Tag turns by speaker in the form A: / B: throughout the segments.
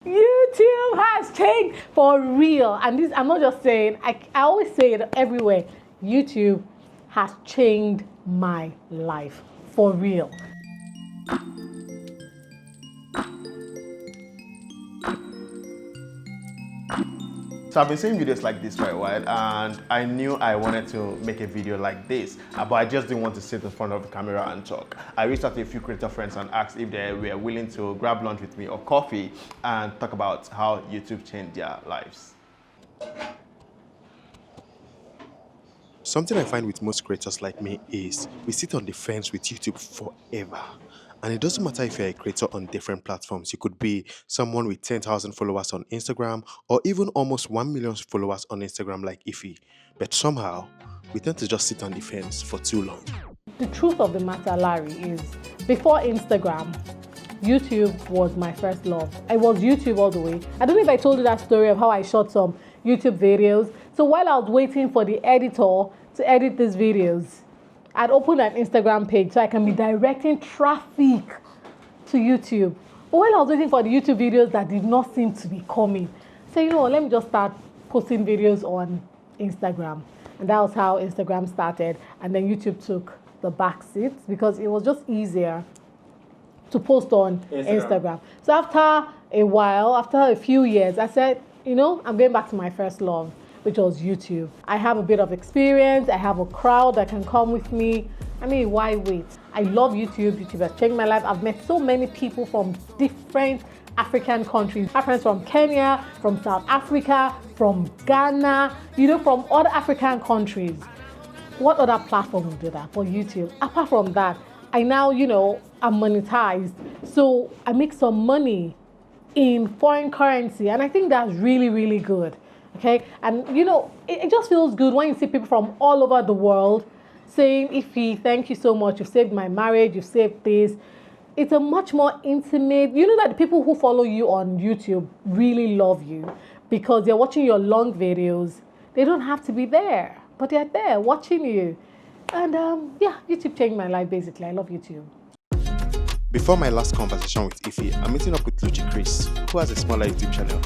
A: YouTube has changed for real. And this, I'm not just saying, I always say it everywhere. YouTube has changed my life for real.
B: So I've been seeing videos like this for a while, and I knew I wanted to make a video like this, but I just didn't want to sit in front of the camera and talk. I reached out to a few creator friends and asked if they were willing to grab lunch with me or coffee and talk about how YouTube changed their lives. Something I find with most creators like me is we sit on the fence with YouTube forever. And it doesn't matter if you're a creator on different platforms. You could be someone with 10,000 followers on Instagram or even almost 1 million followers on Instagram like Ify. But somehow, we tend to just sit on the fence for too long.
A: The truth of the matter, Larry, is before Instagram, YouTube was my first love. I was YouTube all the way. I don't know if I told you that story of how I shot some YouTube videos. So while I was waiting for the editor to edit these videos, I'd open an Instagram page so I can be directing traffic to YouTube. But while I was waiting for the YouTube videos that did not seem to be coming, so let me just start posting videos on Instagram. And that was how Instagram started. And then YouTube took the back seat because it was just easier to post on Instagram. So after a while, after a few years, I said, I'm going back to my first love, which was YouTube. I have a bit of experience. I have a crowd that can come with me. I mean, why wait? I love YouTube. YouTube has changed my life. I've met so many people from different African countries. My friends from Kenya, from South Africa, from Ghana, from other African countries. What other platform will do that for YouTube? Apart from that, I now, I'm monetized. So I make some money in foreign currency. And I think that's really, really good. Okay, and it just feels good when you see people from all over the world saying, Ify, thank you so much. You've saved my marriage. You've saved this. It's a much more intimate, that the people who follow you on YouTube really love you because they're watching your long videos. They don't have to be there, but they're there watching you. And YouTube changed my life, basically. I love YouTube.
B: Before my last conversation with Ify, I'm meeting up with Luchi Kris, who has a smaller YouTube channel.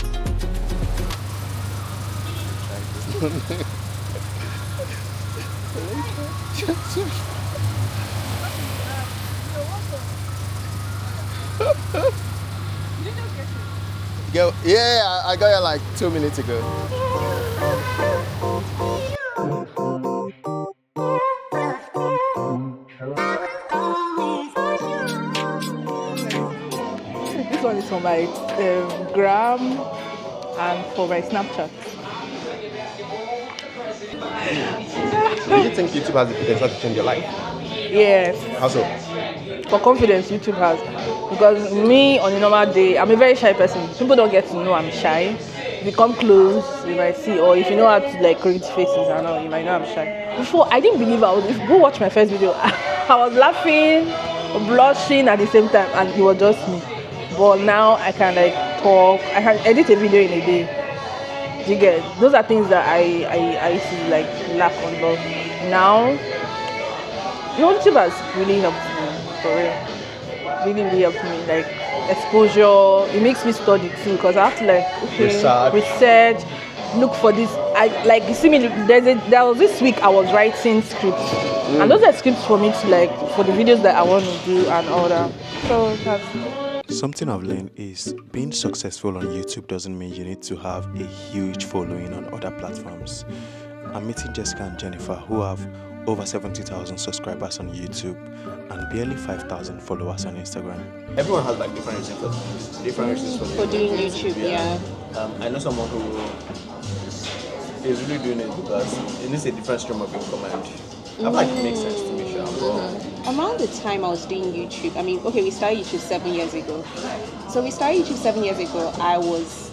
B: Yeah, I got here like 2 minutes ago.
C: This one is for my gram and for my Snapchat.
B: Do you think YouTube has the potential to change your life?
C: Yes.
B: How so?
C: For confidence, YouTube has. Because me, on a normal day, I'm a very shy person. People don't get to know I'm shy. If you come close, you might see, or if you know how to create faces and all, you might know I'm shy. Before, I didn't believe I was. If you go watch my first video, I was laughing, blushing at the same time, and it was just me. But now I can talk. I can edit a video in a day. You get, those are things that I used to lack on, but now YouTube has really helped me, for real. Really helped me, exposure. It makes me study too, because I have to research, look for this. You see me. There was this week I was writing scripts, and those are scripts for me to for the videos that I want to do and all that. So that's.
B: Something I've learned is being successful on YouTube doesn't mean you need to have a huge following on other platforms. I'm meeting Jessica and Jennifer, who have over 70,000 subscribers on YouTube and barely 5,000 followers on Instagram. Everyone has different reasons
D: for doing YouTube. Yeah.
B: I know someone who is really doing it because it needs a different stream of income, and it makes sense to me.
D: Around the time I was doing YouTube, we started YouTube 7 years ago. So we started YouTube 7 years ago. I was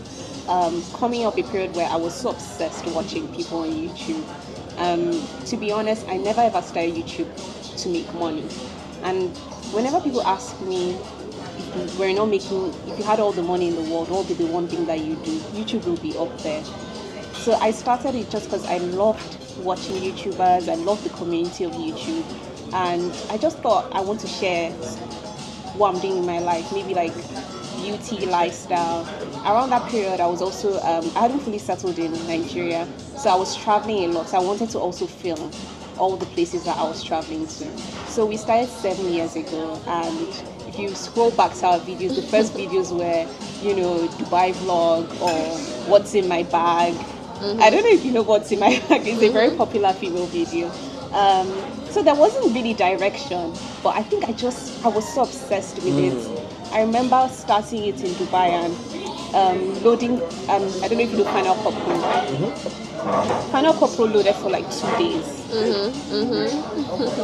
D: coming up a period where I was so obsessed watching people on YouTube. To be honest, I never ever started YouTube to make money. And whenever people ask me if you had all the money in the world, what would be the one thing that you do? YouTube will be up there. So I started it just because I loved watching YouTubers. I loved the community of YouTube. And I just thought I want to share what I'm doing in my life, maybe beauty, lifestyle, around that period, I was also, I hadn't fully settled in Nigeria. So I was traveling a lot. So I wanted to also film all the places that I was traveling to. So we started 7 years ago, and if you scroll back to our videos, the first videos were, Dubai vlog or what's in my bag. I don't know if you know what's in my bag. It's a very popular female video. So there wasn't really direction, but I think I was so obsessed with it. I remember starting it in Dubai and loading, I don't know if you know Final Cut Pro. Final Cut Pro loaded for like 2 days.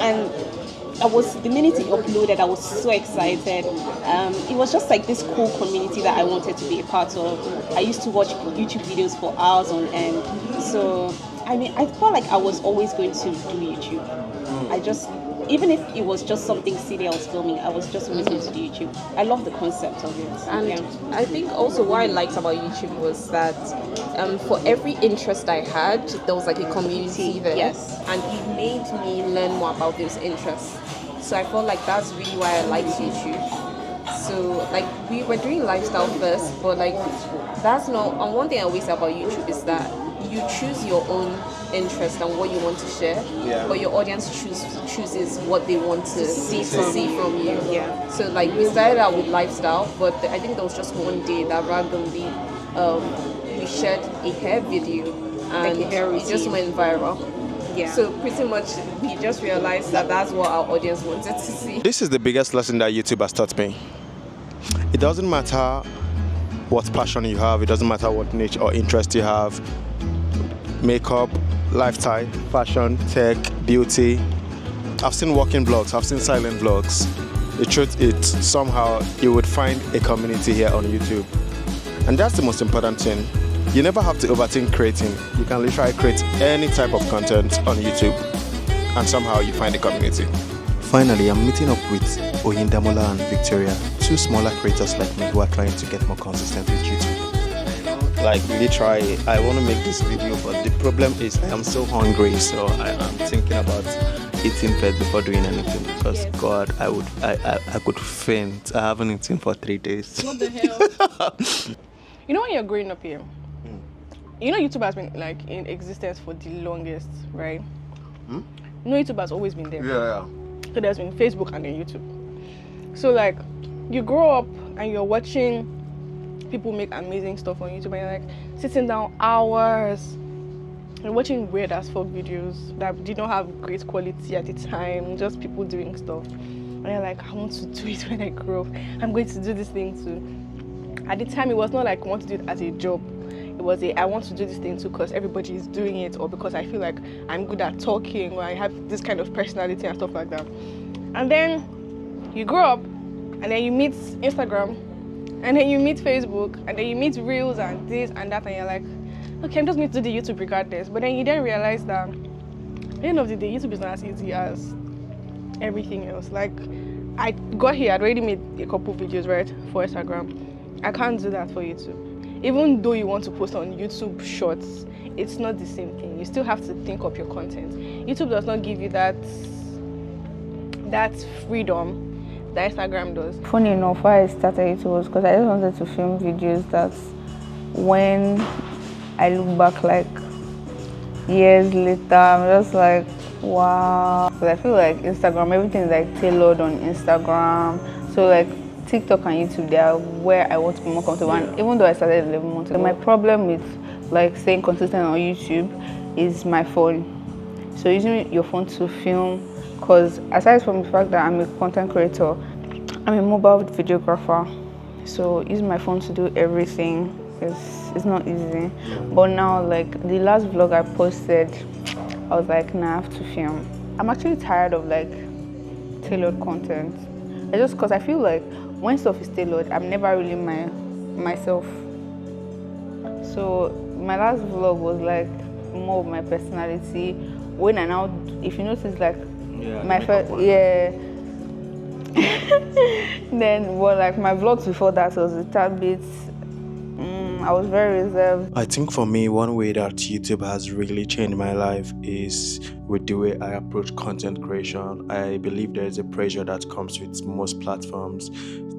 D: And the minute it uploaded, I was so excited. It was just like this cool community that I wanted to be a part of. I used to watch YouTube videos for hours on end. So, I felt like I was always going to do YouTube. Even if it was just something silly I was filming, I was just always going to do YouTube. I love the concept of it.
E: And I think also what I liked about YouTube was that for every interest I had, there was like a community there.
D: Yes.
E: And it made me learn more about those interests. So I felt like that's really why I liked YouTube. So like we were doing lifestyle first, but like that's not. And one thing I always say about YouTube is that you choose your own interest and what you want to share, but your audience chooses what they want to see from you.
D: Yeah.
E: So like we started out with lifestyle, but I think there was just one day that randomly we shared a hair video and it just went viral.
D: Yeah.
E: So pretty much we just realized that that's what our audience wanted to see.
B: This is the biggest lesson that YouTube has taught me. It doesn't matter what passion you have, it doesn't matter what niche or interest you have. Makeup, lifestyle, fashion, tech, beauty. I've seen walking vlogs, I've seen silent vlogs. The truth is, somehow you would find a community here on YouTube. And that's the most important thing. You never have to overthink creating. You can literally create any type of content on YouTube and somehow you find a community. Finally, I'm meeting up with Oyindamola and Victoria, two smaller creators like me who are trying to get more consistent with YouTube. Like really try, I want to make this video, but the problem is I am so hungry, so I am thinking about eating first before doing anything, because God, I could faint. I haven't eaten for 3 days.
C: What the hell? You know when you're growing up here, you know YouTube has been like in existence for the longest, right? You know YouTube has always been there.
B: Yeah.
C: So there's been Facebook and then YouTube. So like you grow up and you're watching people make amazing stuff on YouTube and you're like sitting down hours and watching weird as fuck videos that did not have great quality at the time, just people doing stuff. And you're like, I want to do it when I grow up. I'm going to do this thing too. At the time, it was not like I want to do it as a job. It was I want to do this thing too because everybody is doing it, or because I feel like I'm good at talking, or I have this kind of personality and stuff like that. And then you grow up and then you meet Instagram and then you meet Facebook and then you meet Reels and this and that, and you're like, okay, I'm just going to do the YouTube regardless. But then you then realize that at the end of the day, YouTube is not as easy as everything else. Like, I got here, I'd already made a couple videos, right, for Instagram. I can't do that for YouTube. Even though you want to post on YouTube Shorts, it's not the same thing. You still have to think of your content. YouTube does not give you that freedom that Instagram does.
F: Funny enough, why I started YouTube was because I just wanted to film videos that when I look back like years later, I'm just like, wow. But I feel like Instagram, everything is like tailored on Instagram. So like TikTok and YouTube, they are where I want to be more comfortable. And even though I started 11 months ago, my problem with like staying consistent on YouTube is my phone. So using your phone to film, because aside from the fact that I'm a content creator, I'm a mobile videographer. So using my phone to do everything it's not easy. But now, like the last vlog I posted, I was like, nah, I have to film. I'm actually tired of like tailored content. It's just because I feel like when stuff is tailored, I'm never really myself. So my last vlog was like more of my personality. When I now, if you notice, like my first, then well, like my vlogs before that was a tad bit, I I was very reserved.
B: I think for me, one way that YouTube has really changed my life is with the way I approach content creation. I believe there is a pressure that comes with most platforms.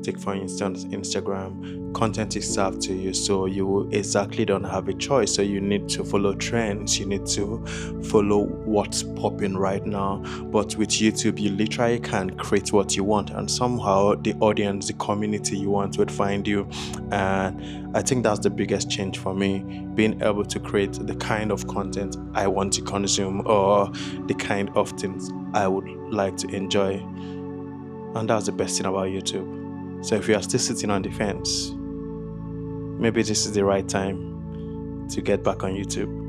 B: Take for instance Instagram. Content is served to you, so you exactly don't have a choice. So you need to follow trends, you need to follow what's popping right now. But with YouTube, you literally can create what you want, and somehow the audience, the community you want would find you. And I think that's the biggest change for me, being able to create the kind of content I want to consume, or the kind of things I would like to enjoy. And that's the best thing about YouTube. So if you are still sitting on the fence, maybe this is the right time to get back on YouTube.